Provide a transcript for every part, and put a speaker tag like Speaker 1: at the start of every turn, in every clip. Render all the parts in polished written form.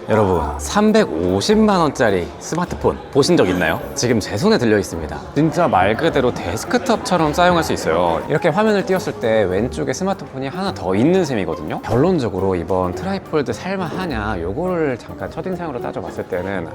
Speaker 1: 여러분 350만원짜리 스마트폰 보신 적 있나요? 지금 제 손에 들려 있습니다. 진짜 말 그대로 데스크톱처럼 사용할 수 있어요. 이렇게 화면을 띄웠을 때 왼쪽에 스마트폰이 하나 더 있는 셈이거든요. 결론적으로 이번 트라이폴드 살만하냐 요거를 잠깐 첫인상으로 따져봤을 때는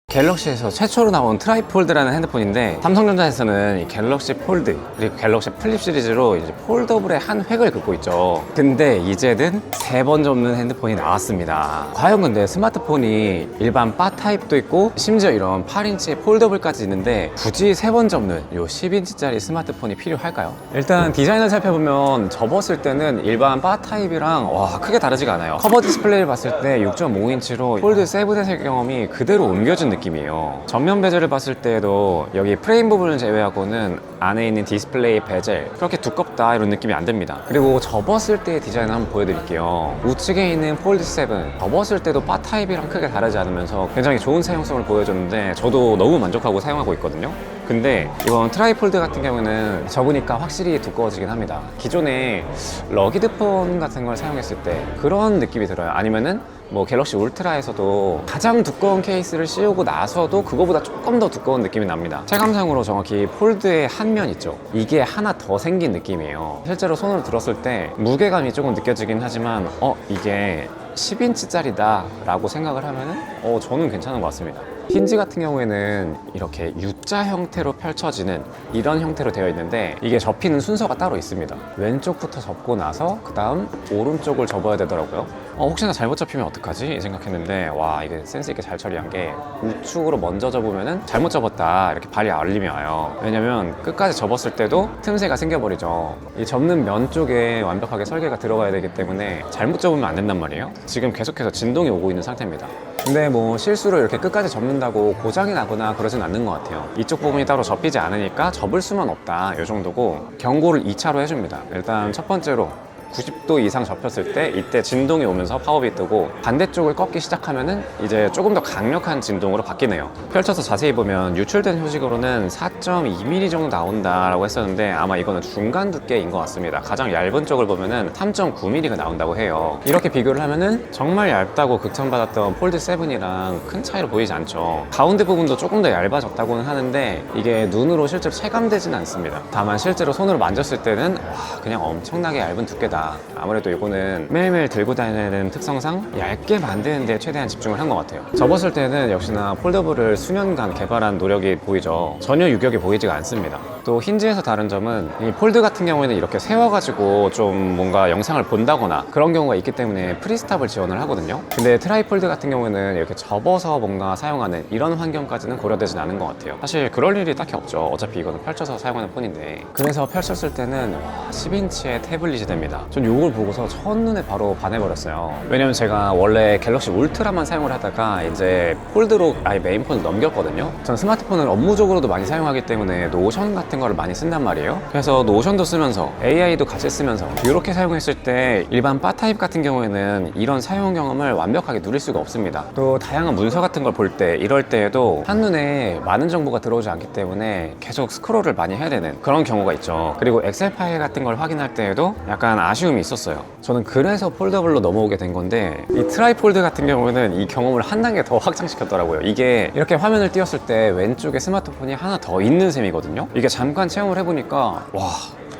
Speaker 1: 갤럭시에서 최초로 나온 트라이폴드라는 핸드폰인데, 삼성전자에서는 이 갤럭시 폴드 그리고 갤럭시 플립 시리즈로 이제 폴더블의 한 획을 긋고 있죠. 근데 이제는 3번 접는 핸드폰이 나왔습니다. 과연 근데 스마트폰이 일반 바 타입도 있고 심지어 이런 8인치 폴더블까지 있는데 굳이 3번 접는 요 10인치짜리 스마트폰이 필요할까요? 일단 디자인을 살펴보면 접었을 때는 일반 바 타입이랑 크게 다르지가 않아요. 커버 디스플레이를 봤을 때 6.5인치로 폴드 7의 경험이 그대로 옮겨진 느낌이에요. 전면 베젤을 봤을 때도 여기 프레임 부분을 제외하고는 안에 있는 디스플레이 베젤 그렇게 두껍다 이런 느낌이 안 듭니다. 그리고 접었을 때의 디자인을 한번 보여드릴게요. 우측에 있는 폴드 7 접었을 때도 바 타입이랑 크게 다르지 않으면서 굉장히 좋은 사용성을 보여줬는데 저도 너무 만족하고 사용하고 있거든요. 근데 이번 트라이폴드 같은 경우는 접으니까 확실히 두꺼워지긴 합니다. 기존에 러기드폰 같은 걸 사용했을 때 그런 느낌이 들어요. 아니면은 뭐 갤럭시 울트라에서도 가장 두꺼운 케이스를 씌우고 나서도 그거보다 조금 더 두꺼운 느낌이 납니다. 체감상으로 정확히 폴드의 한 면 있죠, 이게 하나 더 생긴 느낌이에요. 실제로 손으로 들었을 때 무게감이 조금 느껴지긴 하지만 이게 10인치짜리다 라고 생각을 하면은 저는 괜찮은 것 같습니다. 힌지 같은 경우에는 이렇게 U자 형태로 펼쳐지는 이런 형태로 되어 있는데, 이게 접히는 순서가 따로 있습니다. 왼쪽부터 접고 나서 그 다음 오른쪽을 접어야 되더라고요. 혹시나 잘못 접히면 어떡하지? 생각했는데 이게 센스 있게 잘 처리한 게 우측으로 먼저 접으면은 잘못 접었다 이렇게 발이 알림이 와요. 왜냐면 끝까지 접었을 때도 틈새가 생겨버리죠. 이 접는 면 쪽에 완벽하게 설계가 들어가야 되기 때문에 잘못 접으면 안 된단 말이에요. 지금 계속해서 진동이 오고 있는 상태입니다. 근데 뭐 실수로 이렇게 끝까지 접는다고 고장이 나거나 그러진 않는 것 같아요. 이쪽 부분이 따로 접히지 않으니까 접을 수만 없다 이 정도고, 경고를 2차로 해줍니다. 일단 첫 번째로 90도 이상 접혔을 때 이때 진동이 오면서 팝업이 뜨고, 반대쪽을 꺾기 시작하면은 이제 조금 더 강력한 진동으로 바뀌네요. 펼쳐서 자세히 보면 유출된 표식으로는 4.2mm 정도 나온다라고 했었는데 아마 이거는 중간 두께인 것 같습니다. 가장 얇은 쪽을 보면은 3.9mm가 나온다고 해요. 이렇게 비교를 하면은 정말 얇다고 극찬받았던 폴드 7이랑 큰 차이로 보이지 않죠. 가운데 부분도 조금 더 얇아졌다고는 하는데 이게 눈으로 실제로 체감되진 않습니다. 다만 실제로 손으로 만졌을 때는 그냥 엄청나게 얇은 두께다. 아무래도 이거는 매일매일 들고 다니는 특성상 얇게 만드는 데 최대한 집중을 한 것 같아요. 접었을 때는 역시나 폴더블을 수년간 개발한 노력이 보이죠. 전혀 유격이 보이지가 않습니다. 또 힌지에서 다른 점은 이 폴드 같은 경우에는 이렇게 세워가지고 좀 뭔가 영상을 본다거나 그런 경우가 있기 때문에 프리스탑을 지원을 하거든요. 근데 트라이폴드 같은 경우에는 이렇게 접어서 뭔가 사용하는 이런 환경까지는 고려되진 않은 것 같아요. 사실 그럴 일이 딱히 없죠. 어차피 이거는 펼쳐서 사용하는 폰인데. 그래서 펼쳤을 때는 10인치의 태블릿이 됩니다. 전 이걸 보고서 첫눈에 바로 반해버렸어요. 왜냐면 제가 원래 갤럭시 울트라만 사용을 하다가 이제 폴드로 아예 메인폰을 넘겼거든요. 전 스마트폰을 업무적으로도 많이 사용하기 때문에 노션 같은 거를 많이 쓴단 말이에요. 그래서 노션도 쓰면서 AI도 같이 쓰면서 이렇게 사용했을 때 일반 바 타입 같은 경우에는 이런 사용 경험을 완벽하게 누릴 수가 없습니다. 또 다양한 문서 같은 걸 볼 때 이럴 때에도 한눈에 많은 정보가 들어오지 않기 때문에 계속 스크롤을 많이 해야 되는 그런 경우가 있죠. 그리고 엑셀 파일 같은 걸 확인할 때에도 약간 아쉬움이 있었어요. 저는 그래서 폴더블로 넘어오게 된 건데, 이 트라이폴드 같은 경우는 이 경험을 한 단계 더 확장시켰더라고요. 이게 이렇게 화면을 띄웠을 때 왼쪽에 스마트폰이 하나 더 있는 셈이거든요. 이게 잠깐 체험을 해보니까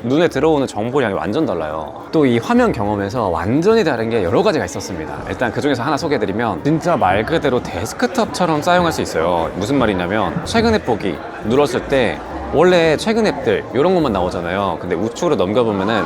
Speaker 1: 눈에 들어오는 정보량이 완전 달라요. 또 이 화면 경험에서 완전히 다른 게 여러 가지가 있었습니다. 일단 그 중에서 하나 소개해드리면 진짜 말 그대로 데스크톱처럼 사용할 수 있어요. 무슨 말이냐면 최근 앱 보기 눌렀을 때 원래 최근 앱들 이런 것만 나오잖아요. 근데 우측으로 넘겨보면은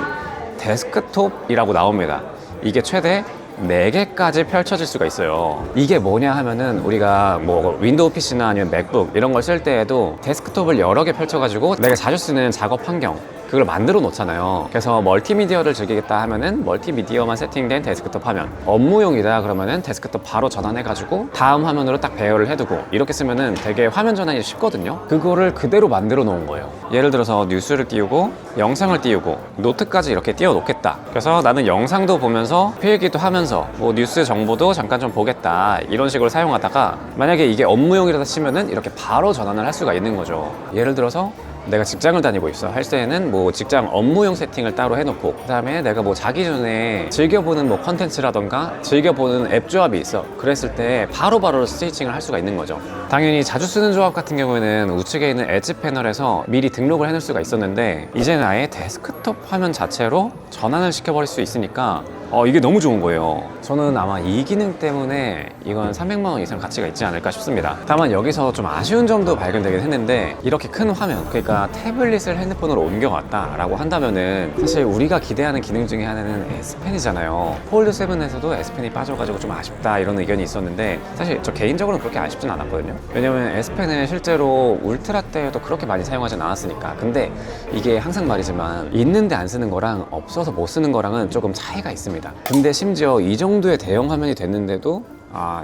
Speaker 1: 데스크톱이라고 나옵니다. 이게 최대 4개까지 펼쳐질 수가 있어요. 이게 뭐냐 하면은 우리가 뭐 윈도우 PC나 아니면 맥북 이런 걸 쓸 때에도 데스크톱을 여러 개 펼쳐가지고 내가 자주 쓰는 작업 환경 그걸 만들어 놓잖아요. 그래서 멀티미디어를 즐기겠다 하면은 멀티미디어만 세팅된 데스크톱 화면, 업무용이다 그러면은 데스크톱 바로 전환해가지고 다음 화면으로 딱 배열을 해두고 이렇게 쓰면은 되게 화면 전환이 쉽거든요. 그거를 그대로 만들어 놓은 거예요. 예를 들어서 뉴스를 띄우고 영상을 띄우고 노트까지 이렇게 띄워 놓겠다. 그래서 나는 영상도 보면서 필기도 하면서 뭐 뉴스 정보도 잠깐 좀 보겠다 이런 식으로 사용하다가 만약에 이게 업무용이라다 치면은 이렇게 바로 전환을 할 수가 있는 거죠. 예를 들어서 내가 직장을 다니고 있어 할 때는 뭐 직장 업무용 세팅을 따로 해놓고, 그 다음에 내가 뭐 자기 전에 즐겨보는 뭐 컨텐츠라던가 즐겨보는 앱 조합이 있어. 그랬을 때 바로바로 스티칭을 할 수가 있는 거죠. 당연히 자주 쓰는 조합 같은 경우에는 우측에 있는 엣지 패널에서 미리 등록을 해놓을 수가 있었는데, 이제는 아예 데스크톱 화면 자체로 전환을 시켜버릴 수 있으니까 이게 너무 좋은 거예요. 저는 아마 이 기능 때문에 이건 300만 원 이상 가치가 있지 않을까 싶습니다. 다만 여기서 좀 아쉬운 점도 발견되긴 했는데, 이렇게 큰 화면, 그러니까 태블릿을 핸드폰으로 옮겨왔다라고 한다면은 사실 우리가 기대하는 기능 중에 하나는 S펜이잖아요. 폴드 7에서도 S펜이 빠져가지고 좀 아쉽다 이런 의견이 있었는데, 사실 저 개인적으로는 그렇게 아쉽진 않았거든요. 왜냐면 S펜을 실제로 울트라 때에도 그렇게 많이 사용하진 않았으니까. 근데 이게 항상 말이지만 있는데 안 쓰는 거랑 없어서 못 쓰는 거랑은 조금 차이가 있습니다. 근데 심지어 이 정도의 대형 화면이 됐는데도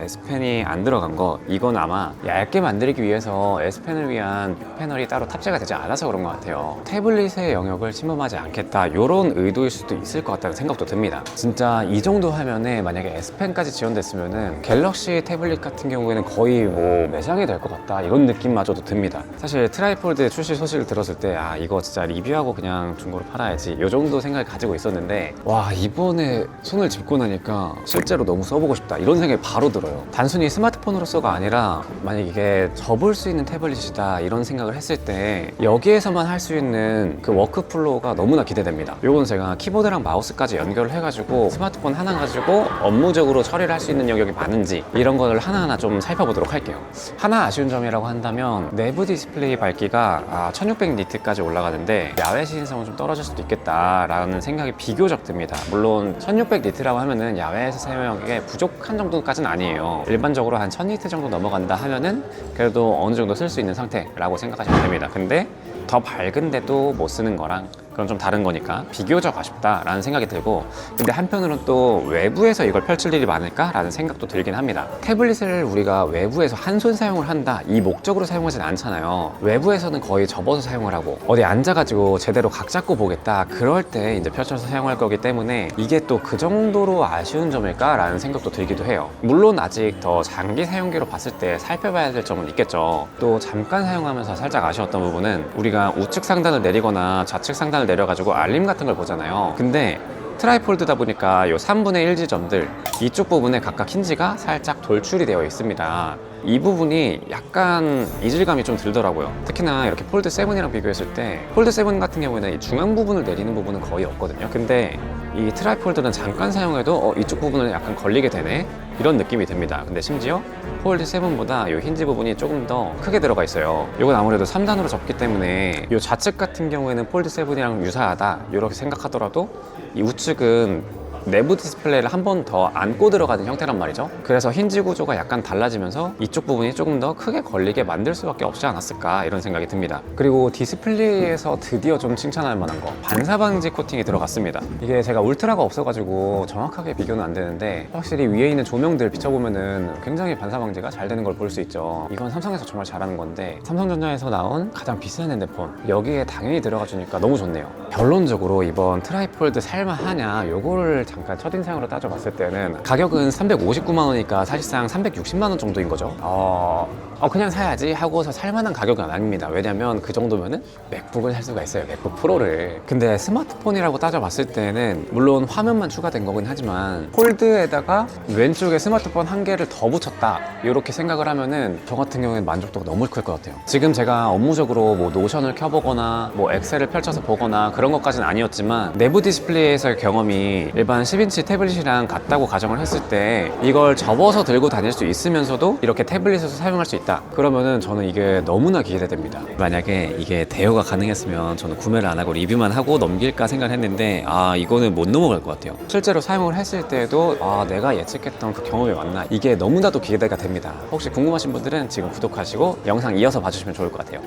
Speaker 1: S펜이 안 들어간 거, 이건 아마 얇게 만들기 위해서 S펜을 위한 패널이 따로 탑재가 되지 않아서 그런 것 같아요. 태블릿의 영역을 침범하지 않겠다, 이런 의도일 수도 있을 것 같다는 생각도 듭니다. 진짜 이 정도 화면에 만약에 S펜까지 지원됐으면은 갤럭시 태블릿 같은 경우에는 거의 뭐 매장이 될 것 같다, 이런 느낌마저도 듭니다. 사실 트라이폴드 출시 소식을 들었을 때 이거 진짜 리뷰하고 그냥 중고로 팔아야지, 이 정도 생각을 가지고 있었는데, 와, 이번에 손을 짚고 나니까 실제로 너무 써보고 싶다, 이런 생각이 바로 들어요. 단순히 스마트폰으로서가 아니라 만약 이게 접을 수 있는 태블릿이다 이런 생각을 했을 때 여기에서만 할 수 있는 그 워크플로우가 너무나 기대됩니다. 요건 제가 키보드랑 마우스까지 연결을 해가지고 스마트폰 하나 가지고 업무적으로 처리를 할 수 있는 영역이 많은지, 이런 거를 하나하나 좀 살펴보도록 할게요. 하나 아쉬운 점이라고 한다면 내부 디스플레이 밝기가 1600 니트까지 올라가는데 야외 시인성은 좀 떨어질 수도 있겠다라는 생각이 비교적 듭니다. 물론 1600 니트라고 하면은 야외에서 사용하기에 부족한 정도까지는 아니에요. 일반적으로 한 1000니트 정도 넘어간다 하면은 그래도 어느 정도 쓸 수 있는 상태라고 생각하시면 됩니다. 근데 더 밝은데도 못 쓰는 거랑 그건 좀 다른 거니까 비교적 아쉽다라는 생각이 들고, 근데 한편으로는 또 외부에서 이걸 펼칠 일이 많을까라는 생각도 들긴 합니다. 태블릿을 우리가 외부에서 한 손 사용을 한다, 이 목적으로 사용하진 않잖아요. 외부에서는 거의 접어서 사용을 하고 어디 앉아가지고 제대로 각 잡고 보겠다, 그럴 때 이제 펼쳐서 사용할 거기 때문에 이게 또 그 정도로 아쉬운 점일까라는 생각도 들기도 해요. 물론 아직 더 장기 사용기로 봤을 때 살펴봐야 될 점은 있겠죠. 또 잠깐 사용하면서 살짝 아쉬웠던 부분은, 우리가 우측 상단을 내리거나 좌측 상단을 내려가지고 알림 같은 걸 보잖아요. 근데 트라이폴드다 보니까 요 3분의 1 지점들, 이쪽 부분에 각각 힌지가 살짝 돌출이 되어 있습니다. 이 부분이 약간 이질감이 좀 들더라고요. 특히나 이렇게 폴드 7이랑 비교했을 때 폴드 7 같은 경우에는 이 중앙 부분을 내리는 부분은 거의 없거든요. 근데 이 트라이폴드는 잠깐 사용해도 이쪽 부분을 약간 걸리게 되네, 이런 느낌이 듭니다. 근데 심지어 폴드 7보다 이 힌지 부분이 조금 더 크게 들어가 있어요. 이건 아무래도 3단으로 접기 때문에 이 좌측 같은 경우에는 폴드 7이랑 유사하다 이렇게 생각하더라도, 이 우측은 내부 디스플레이를 한 번 더 안고 들어가는 형태란 말이죠. 그래서 힌지 구조가 약간 달라지면서 이쪽 부분이 조금 더 크게 걸리게 만들 수밖에 없지 않았을까, 이런 생각이 듭니다. 그리고 디스플레이에서 드디어 좀 칭찬할 만한 거, 반사 방지 코팅이 들어갔습니다. 이게 제가 울트라가 없어가지고 정확하게 비교는 안 되는데, 확실히 위에 있는 조명들 비춰보면은 굉장히 반사 방지가 잘 되는 걸 볼 수 있죠. 이건 삼성에서 정말 잘하는 건데, 삼성전자에서 나온 가장 비싼 핸드폰, 여기에 당연히 들어가 주니까 너무 좋네요. 결론적으로 이번 트라이폴드 살만하냐, 요거를 잠깐 첫인상으로 따져봤을 때는 가격은 359만 원이니까 사실상 360만 원 정도인 거죠. 그냥 사야지 하고서 살만한 가격은 아닙니다. 왜냐면 그 정도면은 맥북을 살 수가 있어요, 맥북 프로를. 근데 스마트폰이라고 따져봤을 때는 물론 화면만 추가된 거긴 하지만 폴드에다가 왼쪽에 스마트폰 한 개를 더 붙였다, 이렇게 생각을 하면은 저 같은 경우에는 만족도가 너무 클 것 같아요. 지금 제가 업무적으로 뭐 노션을 켜보거나 뭐 엑셀을 펼쳐서 보거나 그런 것까지는 아니었지만, 내부 디스플레이에서의 경험이 일반 10인치 태블릿이랑 같다고 가정을 했을 때 이걸 접어서 들고 다닐 수 있으면서도 이렇게 태블릿에서 사용할 수 있다, 그러면은 저는 이게 너무나 기대됩니다. 만약에 이게 대여가 가능했으면 저는 구매를 안 하고 리뷰만 하고 넘길까 생각했는데, 이거는 못 넘어갈 것 같아요. 실제로 사용을 했을 때도 내가 예측했던 그 경험이 맞나, 이게 너무나도 기대가 됩니다. 혹시 궁금하신 분들은 지금 구독하시고 영상 이어서 봐주시면 좋을 것 같아요.